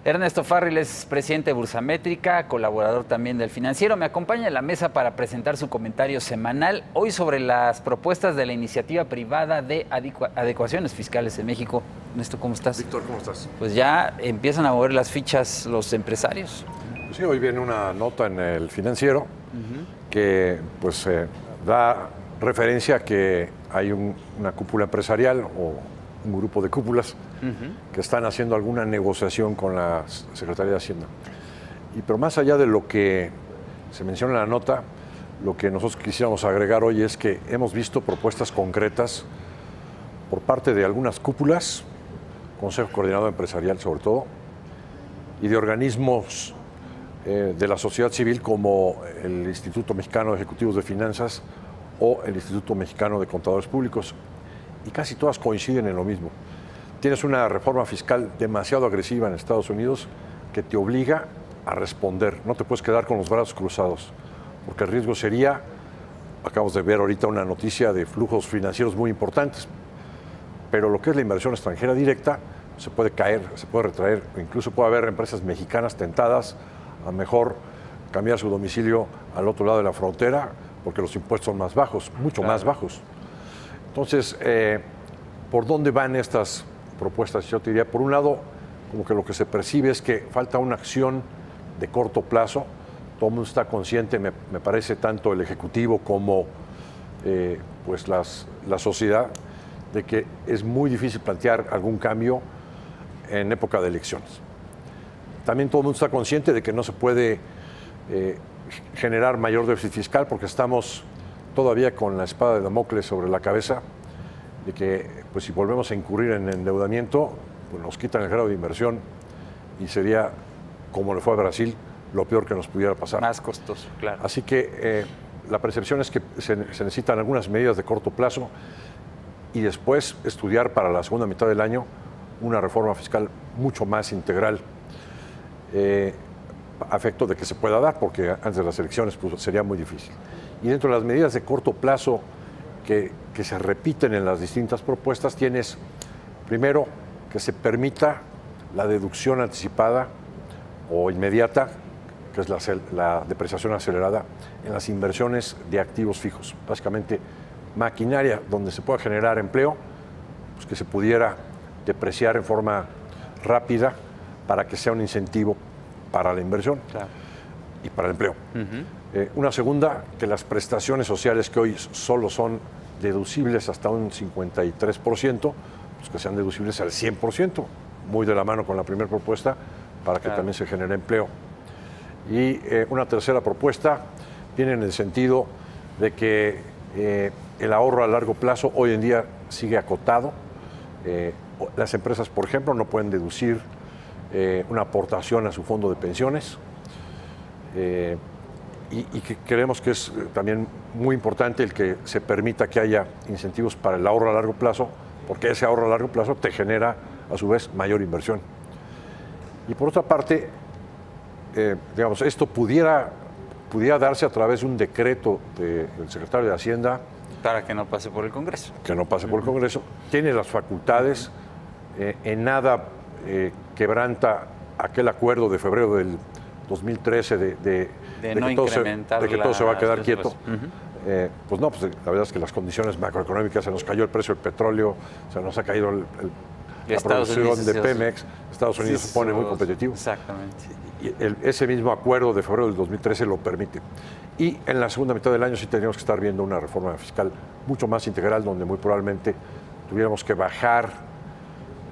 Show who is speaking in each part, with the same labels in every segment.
Speaker 1: Ernesto Farril es presidente de Bursamétrica, colaborador también del Financiero. Me acompaña en la mesa para presentar su comentario semanal hoy sobre las propuestas de la iniciativa privada de adecuaciones fiscales en México. Ernesto, ¿cómo estás?
Speaker 2: Víctor, ¿cómo estás?
Speaker 1: Pues ya empiezan a mover las fichas los empresarios.
Speaker 2: Sí, hoy viene una nota en el Financiero que pues da referencia a que hay una cúpula empresarial o un grupo de cúpulas que están haciendo alguna negociación con la Secretaría de Hacienda. Pero más allá de lo que se menciona en la nota, lo que nosotros quisiéramos agregar hoy es que hemos visto propuestas concretas por parte de algunas cúpulas, Consejo Coordinador Empresarial sobre todo, y de organismos de la sociedad civil como el Instituto Mexicano de Ejecutivos de Finanzas o el Instituto Mexicano de Contadores Públicos. Y casi todas coinciden en lo mismo. Tienes una reforma fiscal demasiado agresiva en Estados Unidos que te obliga a responder. No te puedes quedar con los brazos cruzados, porque el riesgo sería, acabamos de ver ahorita una noticia de flujos financieros muy importantes, pero lo que es la inversión extranjera directa se puede caer, se puede retraer, incluso puede haber empresas mexicanas tentadas a mejor cambiar su domicilio al otro lado de la frontera, porque los impuestos son más bajos, mucho más bajos. Entonces, ¿por dónde van estas propuestas? Yo te diría, por un lado, como que lo que se percibe es que falta una acción de corto plazo. Todo el mundo está consciente, me parece, tanto el Ejecutivo como pues la sociedad, de que es muy difícil plantear algún cambio en época de elecciones. También todo el mundo está consciente de que no se puede generar mayor déficit fiscal porque estamos todavía con la espada de Damocles sobre la cabeza, de que pues si volvemos a incurrir en endeudamiento, pues nos quitan el grado de inversión y sería, como le fue a Brasil, lo peor que nos pudiera pasar.
Speaker 1: Más costoso, claro.
Speaker 2: Así que la percepción es que se necesitan algunas medidas de corto plazo y después estudiar para la segunda mitad del año una reforma fiscal mucho más integral, a efecto de que se pueda dar, porque antes de las elecciones pues, sería muy difícil. Y dentro de las medidas de corto plazo que se repiten en las distintas propuestas, tienes, primero, que se permita la deducción anticipada o inmediata, que es la depreciación acelerada, en las inversiones de activos fijos. Básicamente, maquinaria donde se pueda generar empleo, pues que se pudiera depreciar en forma rápida para que sea un incentivo para la inversión y para el empleo. Una segunda, que las prestaciones sociales que hoy solo son deducibles hasta un 53%, pues que sean deducibles al 100%, muy de la mano con la primera propuesta, para que también se genere empleo. Y una tercera propuesta viene en el sentido de que el ahorro a largo plazo hoy en día sigue acotado. Las empresas, por ejemplo, no pueden deducir una aportación a su fondo de pensiones. Y que creemos que es también muy importante el que se permita que haya incentivos para el ahorro a largo plazo, porque ese ahorro a largo plazo te genera, a su vez, mayor inversión. Y por otra parte, digamos, esto pudiera darse a través de un decreto del secretario de Hacienda.
Speaker 1: Para que no pase por el Congreso.
Speaker 2: Que no pase por el Congreso. Tiene las facultades, en nada quebranta aquel acuerdo de febrero del 2013 de que todo se va a quedar quieto. Pues no, pues la verdad es que las condiciones macroeconómicas, se nos cayó el precio del petróleo, se nos ha caído la producción de Pemex, Estados Unidos se pone muy competitivo.
Speaker 1: Exactamente.
Speaker 2: Y ese mismo acuerdo de febrero del 2013 lo permite. Y en la segunda mitad del año sí tendríamos que estar viendo una reforma fiscal mucho más integral, donde muy probablemente tuviéramos que bajar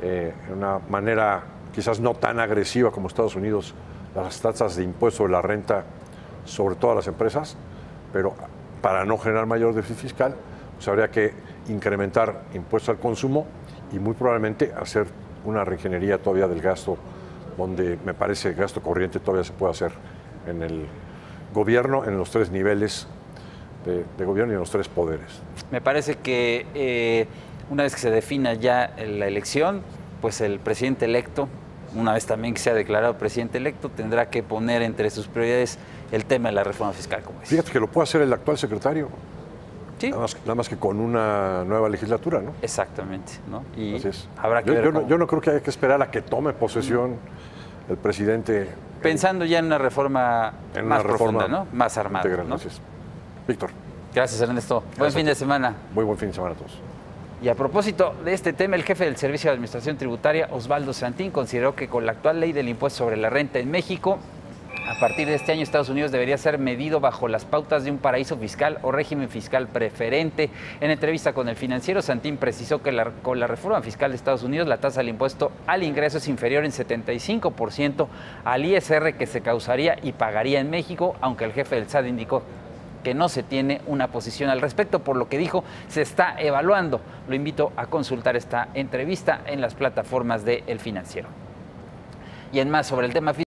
Speaker 2: de una manera quizás no tan agresiva como Estados Unidos las tasas de impuesto de la renta sobre todas las empresas, pero para no generar mayor déficit fiscal, pues habría que incrementar impuestos al consumo y muy probablemente hacer una reingeniería todavía del gasto, donde me parece el gasto corriente todavía se puede hacer en el gobierno, en los tres niveles de gobierno y en los tres poderes.
Speaker 1: Me parece que una vez que se defina ya la elección, pues el presidente electo, una vez también que sea declarado presidente electo, tendrá que poner entre sus prioridades el tema de la reforma fiscal, como es.
Speaker 2: Fíjate que lo puede hacer el actual secretario.
Speaker 1: ¿Sí?
Speaker 2: Nada más que con una nueva legislatura, ¿no?
Speaker 1: Exactamente, ¿no? Y
Speaker 2: así es.
Speaker 1: habrá que ver
Speaker 2: yo no creo que haya que esperar a que tome posesión el presidente...
Speaker 1: Pensando ya en una reforma más profunda, ¿no? Más armada.
Speaker 2: Integral,
Speaker 1: ¿no?
Speaker 2: Gracias. Víctor.
Speaker 1: Gracias, Ernesto. Buen fin de semana.
Speaker 2: Muy buen fin de semana a todos.
Speaker 1: Y a propósito de este tema, el jefe del Servicio de Administración Tributaria, Osvaldo Santín, consideró que con la actual ley del impuesto sobre la renta en México, a partir de este año Estados Unidos debería ser medido bajo las pautas de un paraíso fiscal o régimen fiscal preferente. En entrevista con El Financiero, Santín precisó que con la reforma fiscal de Estados Unidos la tasa del impuesto al ingreso es inferior en 75% al ISR que se causaría y pagaría en México, aunque el jefe del SAT indicó que no se tiene una posición al respecto, por lo que dijo se está evaluando. Lo invito a consultar esta entrevista en las plataformas de El Financiero. Y en más sobre el tema fiscal.